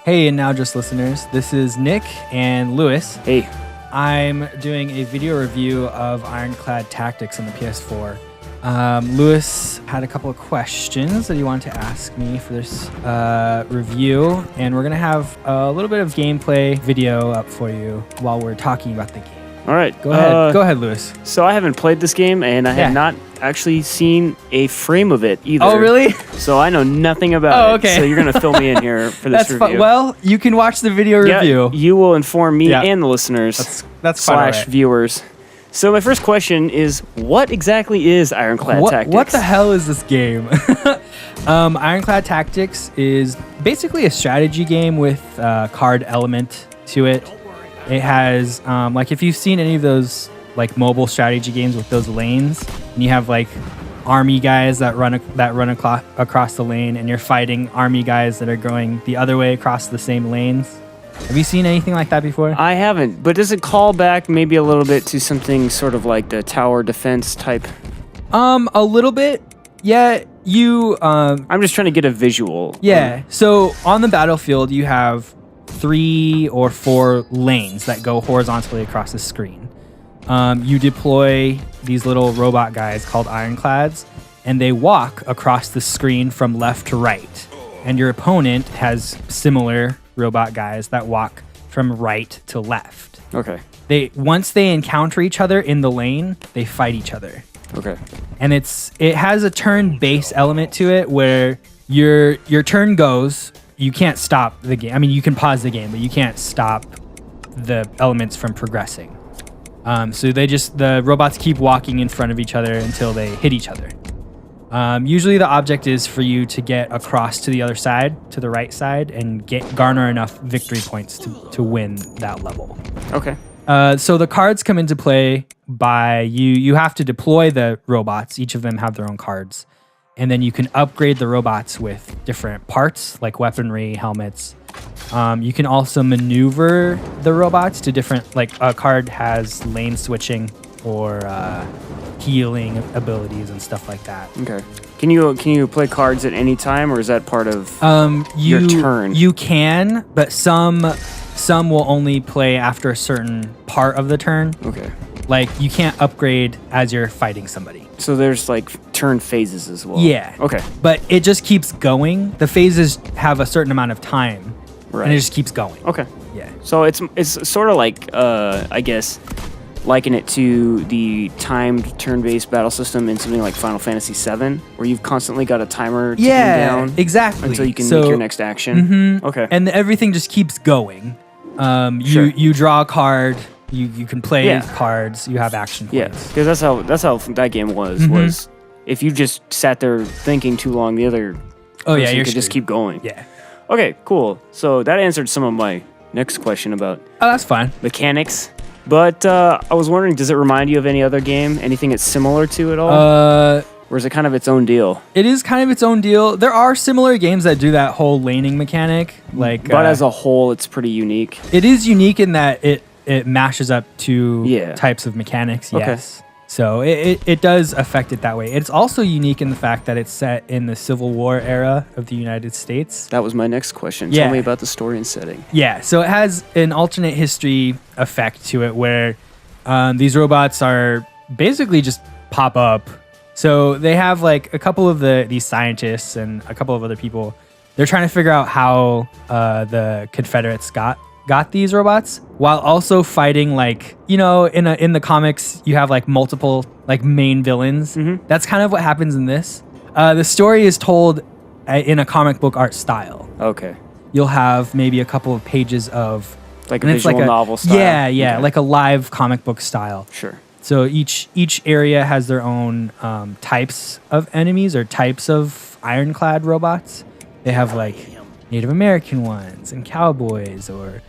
Hey, and Now Just Listeners. This is Nick and Lewes. Hey. I'm doing a video review of Ironclad Tactics on the PS4. Lewes had a couple of questions that he wanted to ask me for this review, and we're going to have a little bit of gameplay video up for you while we're talking about the game. All right. Go ahead, Lewes. So I haven't played this game, and I have not actually seen a frame of it either. Oh, really? So I know nothing about it. Okay. So you're going to fill me in here for this review. Well, you can watch the video review. You will inform me and the listeners that's fine, / viewers. So my first question is, what exactly is Ironclad Tactics? What the hell is this game? Ironclad Tactics is basically a strategy game with a card element to it. It has, like, if you've seen any of those, like, mobile strategy games with those lanes, and you have, like, army guys that run across the lane, and you're fighting army guys that are going the other way across the same lanes. Have you seen anything like that before? I haven't, but does it call back maybe a little bit to something sort of like the tower defense type? A little bit. Yeah, I'm just trying to get a visual. Yeah, so on the battlefield, you have 3 or 4 lanes that go horizontally across the screen. You deploy these little robot guys called Ironclads, and they walk across the screen from left to right. And your opponent has similar robot guys that walk from right to left. Okay. Once they encounter each other in the lane, they fight each other. Okay. And it has a turn-based element to it where your turn goes. You can't stop the game. I mean, you can pause the game, but you can't stop the elements from progressing. So the robots keep walking in front of each other until they hit each other. Usually the object is for you to get across to the other side, to the right side, and garner enough victory points to win that level. Okay. So the cards come into play by you have to deploy the robots. Each of them have their own cards. And then you can upgrade the robots with different parts like weaponry, helmets. You can also maneuver the robots to different, like a card has lane switching or healing abilities and stuff like that. Okay. Can you play cards at any time, or is that part of your turn? You can, but some will only play after a certain part of the turn. Okay. Like, you can't upgrade as you're fighting somebody. So there's, like, turn phases as well. Yeah. Okay. But it just keeps going. The phases have a certain amount of time, right, and it just keeps going. Okay. Yeah. So it's sort of like, I guess, liken it to the timed turn-based battle system in something like Final Fantasy VII, where you've constantly got a timer ticking down. Exactly. Until you can make your next action. Mm-hmm. Okay. And everything just keeps going. Sure. You draw a card. You can play cards. You have action points. Yeah, because that's how that game was. Mm-hmm. Was if you just sat there thinking too long, the other person could just keep going. Yeah. Okay, cool. So that answered some of my next question about that's fine. Mechanics. But I was wondering, does it remind you of any other game? Anything it's similar to at all? Or is it kind of its own deal? It is kind of its own deal. There are similar games that do that whole laning mechanic. But as a whole, it's pretty unique. It is unique in that it mashes up two types of mechanics, yes. Okay. So it does affect it that way. It's also unique in the fact that it's set in the Civil War era of the United States. That was my next question. Yeah. Tell me about the story and setting. Yeah, so it has an alternate history effect to it where these robots are basically just pop up. So they have like a couple of these scientists and a couple of other people. They're trying to figure out how the Confederates got these robots while also fighting, like, you know, in the comics you have like multiple like main villains. Mm-hmm. That's kind of what happens in this. The story is told in a comic book art style. Okay. You'll have maybe a couple of pages of like a visual novel style. Yeah, okay. Like a live comic book style. Sure. So each area has their own types of enemies or types of ironclad robots. They have like Native American ones and cowboys or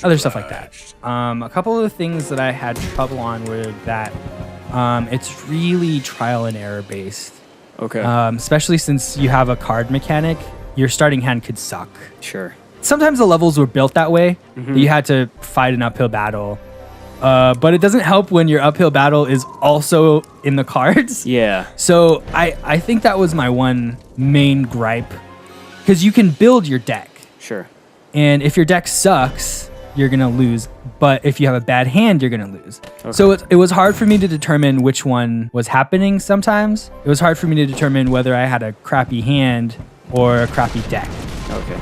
other stuff like that. A couple of the things that I had trouble on were that it's really trial and error based. Okay. Especially since you have a card mechanic, your starting hand could suck. Sure. Sometimes the levels were built that way. Mm-hmm. That you had to fight an uphill battle. But it doesn't help when your uphill battle is also in the cards. Yeah. So I think that was my one main gripe. Because you can build your deck. Sure. And if your deck sucks, you're going to lose. But if you have a bad hand, you're going to lose. Okay. So it was hard for me to determine which one was happening sometimes. It was hard for me to determine whether I had a crappy hand or a crappy deck. Okay.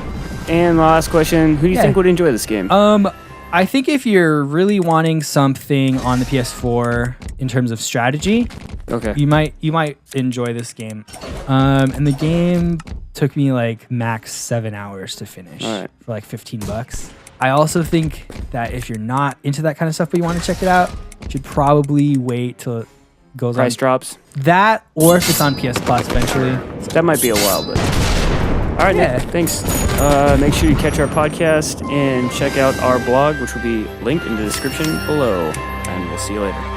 And my last question, who do you think would enjoy this game? I think if you're really wanting something on the PS4 in terms of strategy, you might enjoy this game. And the game took me like max 7 hours to finish for like $15. I also think that if you're not into that kind of stuff but you want to check it out, you should probably wait till it goes Price drops. That, or if it's on PS Plus eventually. That might be a while, but all right, Nick, thanks. Make sure you catch our podcast and check out our blog, which will be linked in the description below. And we'll see you later.